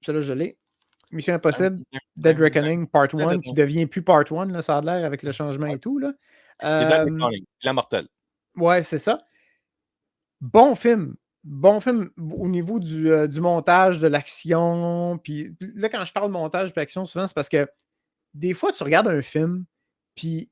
Celui-là, je l'ai. Mission Impossible, Dead Reckoning, Part 1, qui devient plus Part 1, là, ça a l'air, avec le changement et tout. Là. Dead Reckoning, la mortelle. Ouais, c'est ça. Bon film. Bon film au niveau du montage, de l'action. Puis là, quand je parle de montage et action, souvent, c'est parce que des fois, tu regardes un film, puis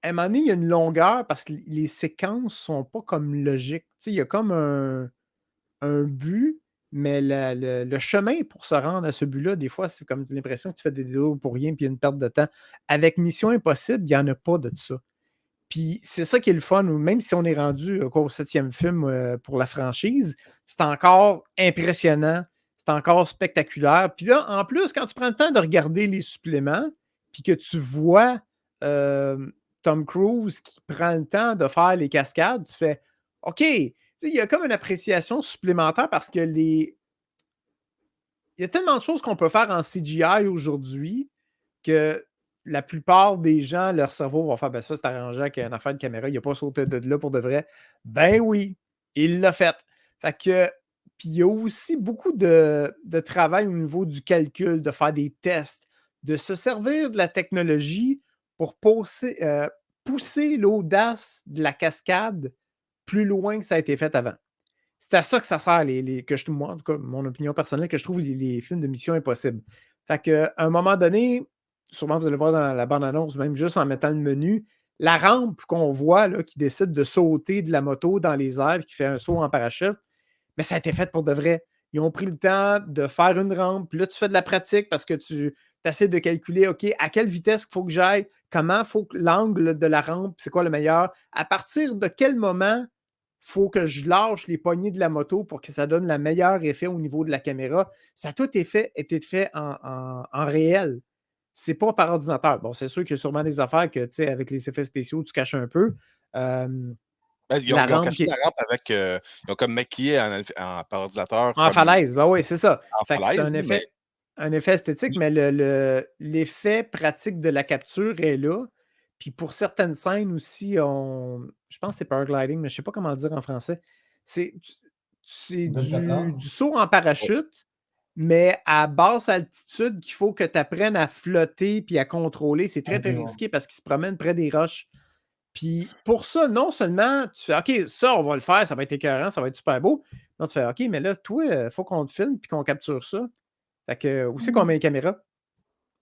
à un moment donné, il y a une longueur parce que les séquences sont pas comme logiques. Tu sais, il y a comme un but, mais le chemin pour se rendre à ce but-là, des fois, c'est comme l'impression que tu fais des détours pour rien puis il y a une perte de temps. Avec Mission Impossible, il n'y en a pas de ça. Puis c'est ça qui est le fun, même si on est rendu au 7e film pour la franchise, c'est encore impressionnant, c'est encore spectaculaire. Puis là, en plus, quand tu prends le temps de regarder les suppléments, puis que tu vois Tom Cruise qui prend le temps de faire les cascades, tu fais OK, il y a comme une appréciation supplémentaire parce que il y a tellement de choses qu'on peut faire en CGI aujourd'hui que la plupart des gens, leur cerveau va faire ben ça, c'est arrangé avec une affaire de caméra, il n'a pas sauté de là pour de vrai. Ben oui, il l'a fait. Fait que, puis il y a aussi beaucoup de travail au niveau du calcul, de faire des tests, de se servir de la technologie pour pousser l'audace de la cascade plus loin que ça a été fait avant. C'est à ça que ça sert, moi, en tout cas, mon opinion personnelle, que je trouve les films de Mission Impossible. Fait qu'à un moment donné, sûrement vous allez voir dans la bande-annonce, même juste en mettant le menu, la rampe qu'on voit là, qui décide de sauter de la moto dans les airs, qui fait un saut en parachute, mais ça a été fait pour de vrai. Ils ont pris le temps de faire une rampe, puis là, tu fais de la pratique parce que tu essaies de calculer, OK, à quelle vitesse il faut que j'aille, comment il faut que l'angle de la rampe, c'est quoi le meilleur, à partir de quel moment faut que je lâche les poignées de la moto pour que ça donne le meilleur effet au niveau de la caméra. Ça a tout été fait en réel. C'est pas par ordinateur. Bon, c'est sûr qu'il y a sûrement des affaires que, tu sais, avec les effets spéciaux, tu caches un peu. Ils ont caché la rampe avec. Ils ont comme maquillé par ordinateur. En falaise, ben oui, c'est ça. En Fait que falaise, c'est un effet esthétique, mais l'effet pratique de la capture est là. Puis pour certaines scènes aussi, je pense que c'est paragliding, mais je ne sais pas comment dire en français. C'est du saut en parachute, mais à basse altitude qu'il faut que tu apprennes à flotter puis à contrôler. C'est très, très risqué parce qu'ils se promènent près des roches. Puis pour ça, non seulement tu fais OK, ça, on va le faire, ça va être écœurant, ça va être super beau. Non, tu fais OK, mais là, toi, il faut qu'on te filme puis qu'on capture ça. Fait que où c'est qu'on met les caméras?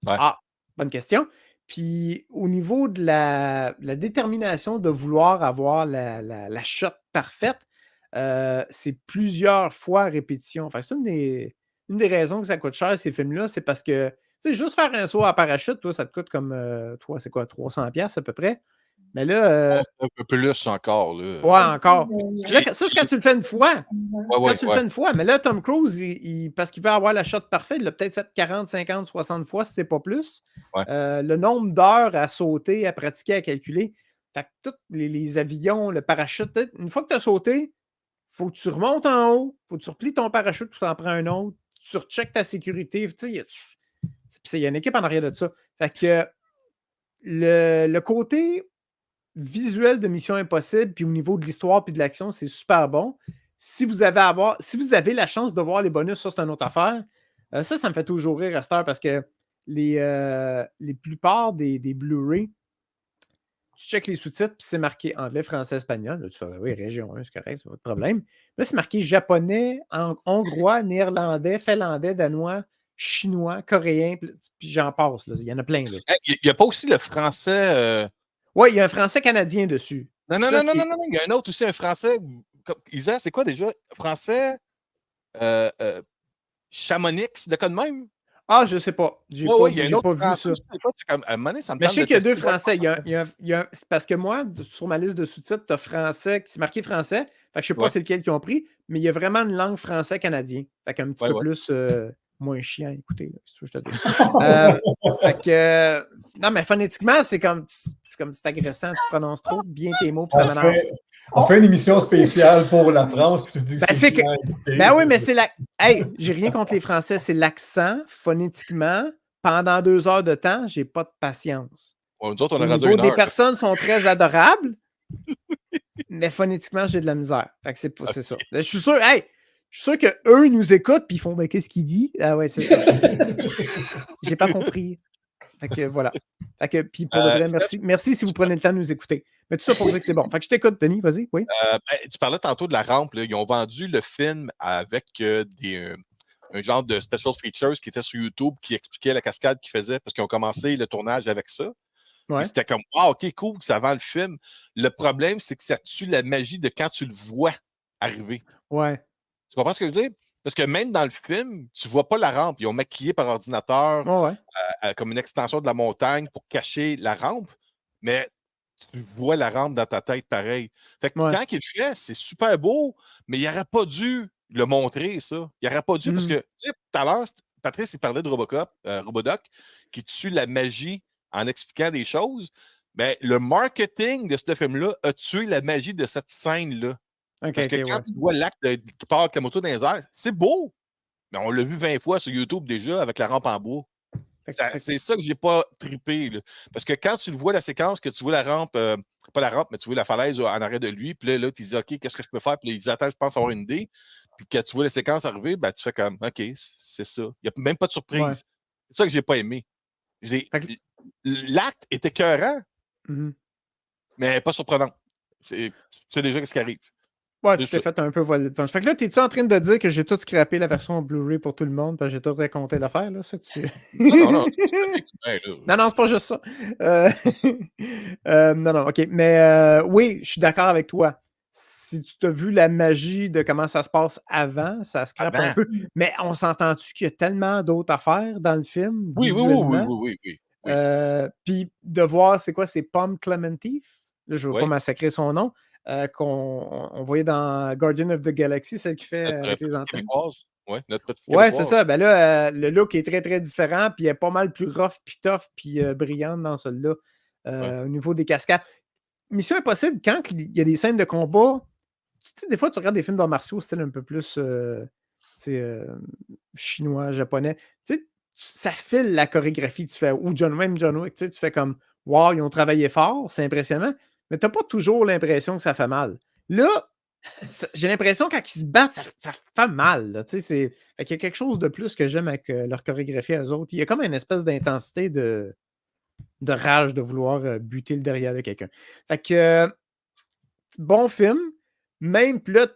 Ouais. Ah, bonne question. Puis au niveau de la détermination de vouloir avoir la shot parfaite, c'est plusieurs fois répétition. Enfin, c'est une des raisons que ça coûte cher, ces films-là, c'est parce que, tu sais, juste faire un saut à parachute, toi, ça te coûte comme, toi, c'est quoi, 300$ à peu près? Mais là. Un peu plus encore. Là. Ouais, encore. Là, ça, c'est quand tu le fais une fois. Quand tu le fais une fois. Mais là, Tom Cruise, parce qu'il veut avoir la shot parfaite, il l'a peut-être fait 40, 50, 60 fois, si c'est pas plus. Ouais. Le nombre d'heures à sauter, à pratiquer, à calculer. Fait que tous les avions, le parachute, une fois que tu as sauté, il faut que tu remontes en haut, il faut que tu replies ton parachute, tu en prends un autre, tu recheckes ta sécurité. Tu sais, il y a une équipe en arrière de ça. Fait que le côté visuel de Mission Impossible, puis au niveau de l'histoire puis de l'action, c'est super bon. Si vous avez la chance de voir les bonus, ça, c'est une autre affaire. Ça me fait toujours rire à cette heure parce que les plupart des Blu-ray, tu checkes les sous-titres, puis c'est marqué anglais, français, espagnol. Là, tu fais, oui, région 1, c'est correct, c'est pas de problème. Là, c'est marqué japonais, hongrois, néerlandais, finlandais, danois, chinois, coréen, puis j'en passe. Là. Il y en a plein. Il n'y a pas aussi le français. Oui, il y a un français canadien dessus. Non. Il y a un autre aussi, un français. Isa, c'est quoi déjà? Français Chamonix, de quoi de même? Ah, je sais pas. J'ai il y a un autre pas vu français, ça. je sais pas, c'est comme, à un moment donné, ça me Mais je tente sais de qu'il y a deux tester, voir français. comment ça se C'est parce que moi, sur ma liste de sous-titres, tu as français, c'est marqué français. Fait que je sais pas Ouais. c'est lequel qu'ils ont pris, mais il y a vraiment une langue français-canadien. Fait qu'un petit peu Ouais. plus moins chiant à écouter, là, c'est ce que je te dis. Fait que non, mais phonétiquement, c'est agressant. Tu prononces trop bien tes mots, puis ça m'énerve. On fait une émission spéciale pour la France, puis tu dis que c'est Ben oui, mais c'est Hey, j'ai rien contre les Français, c'est l'accent, phonétiquement. Pendant 2 heures de temps, j'ai pas de patience. Ouais, nous autres, on Au a rendu niveau une des heure. personnes sont très adorables, mais phonétiquement, j'ai de la misère. Fait que c'est ça. Je suis sûr, hey, Je suis sûr qu'eux nous écoutent puis ils font « qu'est-ce qu'il dit? » Ah ouais, c'est ça. J'ai pas compris. Fait que voilà. Fait que, puis pour de vrai, merci si vous prenez le temps de nous écouter. Mais tout ça pour dire que c'est bon. Fait que je t'écoute, Denis, vas-y, oui. Tu parlais tantôt de la rampe. Là. Ils ont vendu le film avec un genre de special features qui était sur YouTube qui expliquait la cascade qu'ils faisaient parce qu'ils ont commencé le tournage avec ça. Ouais. C'était comme, wow, OK, cool, ça vend le film. Le problème, c'est que ça tue la magie de quand tu le vois arriver. Ouais. Tu comprends ce que je veux dire? Parce que même dans le film, tu vois pas la rampe. Ils ont maquillé par ordinateur comme une extension de la montagne pour cacher la rampe, mais tu vois la rampe dans ta tête pareil. Fait que quand il le fait, c'est super beau, mais il n'aurait pas dû le montrer, ça. Il n'aurait pas dû, parce que, tu sais, tout à l'heure, Patrice, il parlait de Robodoc, qui tue la magie en expliquant des choses. Mais le marketing de ce film-là a tué la magie de cette scène-là. Parce que quand tu vois l'acte qui part avec la moto dans les airs, c'est beau. Mais on l'a vu 20 fois sur YouTube déjà avec la rampe en bois. C'est ça que j'ai pas trippé. Là. Parce que quand tu le vois, la séquence, que tu vois la rampe, pas la rampe, mais tu vois la falaise en arrière de lui, puis là, tu dis, OK, qu'est-ce que je peux faire? Puis là, il dit, attends, je pense avoir une idée. Puis quand tu vois la séquence arriver, ben, tu fais comme, OK, c'est ça. Il n'y a même pas de surprise. Ouais. C'est ça que j'ai pas aimé. L'acte était écœurant, mais pas surprenant. Tu sais déjà ce qui arrive. Ouais, tu t'es fait un peu voler le punch. Fait que là, t'es-tu en train de dire que j'ai tout scrappé la version Blu-ray pour tout le monde parce que j'ai tout raconté l'affaire, là, ça que tu... Non. Non, c'est pas juste ça. Non, OK. Mais oui, je suis d'accord avec toi. Si tu t'as vu la magie de comment ça se passe avant, ça scrape un peu. Mais on s'entend-tu qu'il y a tellement d'autres affaires dans le film? Oui. Puis de voir, c'est quoi, c'est Pomme Clementif? Là, je ne veux pas massacrer son nom. Qu'on voyait dans Guardian of the Galaxy, celle qui fait avec les antennes. Notre petite ouais, c'est ça. Ben là, le look est très, très différent, puis elle est pas mal plus rough, puis tough, puis brillante dans celui-là, au niveau des cascades. Mission Impossible, quand il y a des scènes de combat, tu sais, des fois, tu regardes des films d'arts martiaux, style un peu plus chinois, japonais. Tu sais, ça file la chorégraphie. Tu fais, ou même John Wick, tu fais comme, wow, ils ont travaillé fort, c'est impressionnant. Mais tu n'as pas toujours l'impression que ça fait mal. Là, j'ai l'impression que quand ils se battent, ça fait mal. Là, il y a quelque chose de plus que j'aime avec leur chorégraphie à eux autres. Il y a comme une espèce d'intensité de rage de vouloir buter le derrière de quelqu'un. Fait que, bon film. Même, puis là,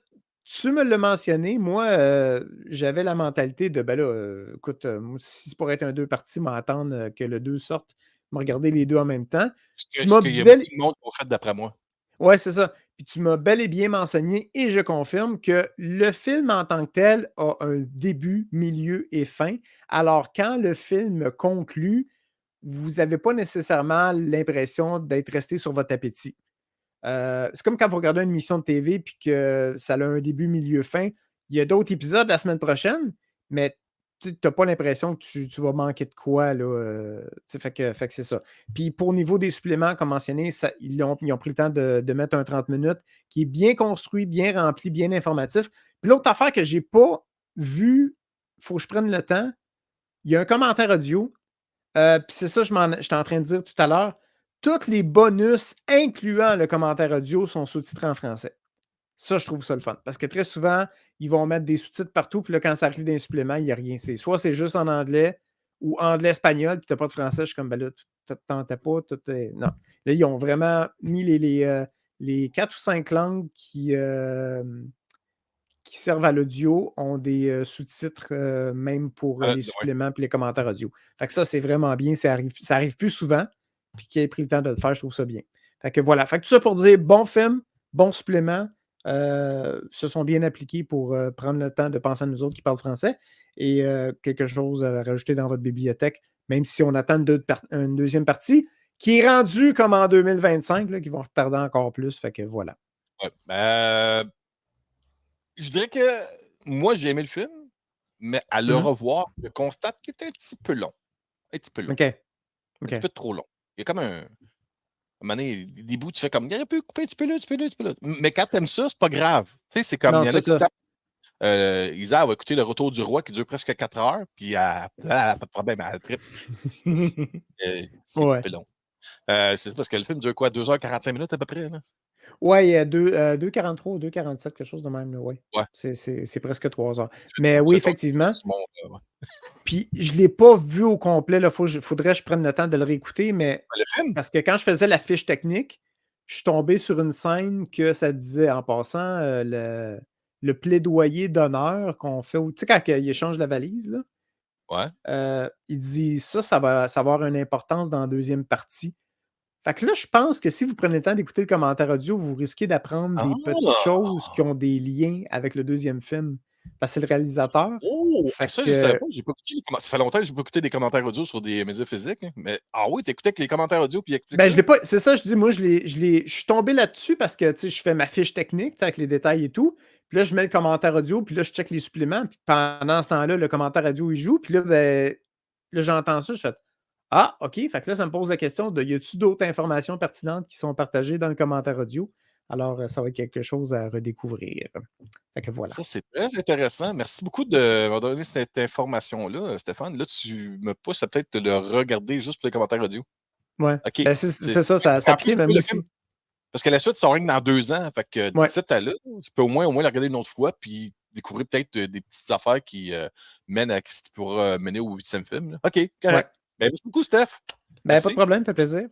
tu me l'as mentionné, moi, j'avais la mentalité de, ben là, écoute, si c'est pour être un 2 parties, m'attendre que le 2 sorte, me regarder les deux en même temps. Ce qu'il y a beaucoup de monde qui ont fait d'après moi. Ouais, c'est ça. Puis tu m'as bel et bien mentionné, et je confirme que le film en tant que tel a un début, milieu et fin. Alors, quand le film conclut, vous n'avez pas nécessairement l'impression d'être resté sur votre appétit. C'est comme quand vous regardez une émission de TV puis que ça a un début, milieu, fin. Il y a d'autres épisodes la semaine prochaine, mais tu n'as pas l'impression que tu vas manquer de quoi. Là, fait que c'est ça. Puis pour le niveau des suppléments, comme mentionné, ils ont pris le temps de mettre un 30 minutes qui est bien construit, bien rempli, bien informatif. Puis l'autre affaire que je n'ai pas vue, il faut que je prenne le temps, il y a un commentaire audio. Puis c'est ça, j'étais en train de dire tout à l'heure. Tous les bonus, incluant le commentaire audio, sont sous-titrés en français. Ça, je trouve ça le fun. Parce que très souvent, ils vont mettre des sous-titres partout, puis là, quand ça arrive d'un supplément, il n'y a rien. Soit c'est juste en anglais ou anglais-espagnol, puis tu n'as pas de français. Je suis comme, ben là, tu ne tentais pas. Non. Là, ils ont vraiment mis les 4 ou 5 langues qui servent à l'audio ont des sous-titres même pour les suppléments et les commentaires audio. Fait que ça, c'est vraiment bien. Ça arrive plus souvent. Puis qui ait pris le temps de le faire, je trouve ça bien. Fait que voilà. Fait que tout ça pour dire bon film, bon supplément. Se sont bien appliqués pour prendre le temps de penser à nous autres qui parlent français. Et quelque chose à rajouter dans votre bibliothèque, même si on attend une deuxième partie, qui est rendue comme en 2025, là, qui vont retarder encore plus. Fait que voilà. Ouais, je dirais que moi, j'ai aimé le film, mais à le revoir, je constate qu'il est un petit peu long. Un petit peu long. OK. Un petit peu trop long. Il y a comme un moment donné, des bouts, tu fais comme, il aurait pu couper un petit peu là. Mais quand t'aimes ça, c'est pas grave. Tu sais, c'est comme, il y en a qui tapent. Isa va écouter Le Retour du Roi qui dure presque 4 heures, puis elle n'a pas de problème, elle trippe. C'est un peu long. C'est parce que le film dure quoi, 2h45 minutes à peu près? Là? Ouais, il y a 2,43 ou 2,47, quelque chose de même, là, ouais. Ouais. C'est presque 3 heures. Mais oui, effectivement. Ouais. Puis je ne l'ai pas vu au complet, là. Faudrait que je prenne le temps de le réécouter, mais Le film? parce que quand je faisais la fiche technique, je suis tombé sur une scène que ça disait, en passant, le plaidoyer d'honneur qu'on fait tu sais, quand il échange la valise, là? Ouais. Il dit ça va avoir une importance dans la deuxième partie. Fait que là, je pense que si vous prenez le temps d'écouter le commentaire audio, vous risquez d'apprendre des petites Ah! choses qui ont des liens avec le deuxième film. Parce que c'est le réalisateur. Oh! Fait Ça, je ne savais que pas. J'ai pas écouté ça fait longtemps que je n'ai pas écouté des commentaires audio sur des médias physiques. Hein, mais oui, tu écoutais avec les commentaires audio puis il explique ben, ça? je l'ai pas. C'est ça, je dis, moi, je suis tombé là-dessus parce que je fais ma fiche technique avec les détails et tout. Puis là, je mets le commentaire audio, puis là, je check les suppléments. Puis pendant ce temps-là, le commentaire audio, il joue. Puis là, ben, là, j'entends ça, je fais Ah, OK. Fait que là, ça me pose la question de y a-t-il d'autres informations pertinentes qui sont partagées dans le commentaire audio? Alors, ça va être quelque chose à redécouvrir. Fait que voilà. Ça, c'est très intéressant. Merci beaucoup de m'avoir donné cette information-là, Stéphane. Là, tu me pousses à peut-être le regarder juste pour les commentaires audio. Ouais. OK. Ben, c'est ça, ça En plus, pied, mais tu sais, moi le film, aussi. parce que la suite sort rien que dans 2 ans. Fait que Ouais. d'ici à là, tu peux au moins la regarder une autre fois puis découvrir peut-être des petites affaires qui mènent à ce qui pourra mener au 8e film. là. OK, correct. Ouais. Ben, merci beaucoup, Steph. Ben, pas de Merci. problème, ça fait plaisir.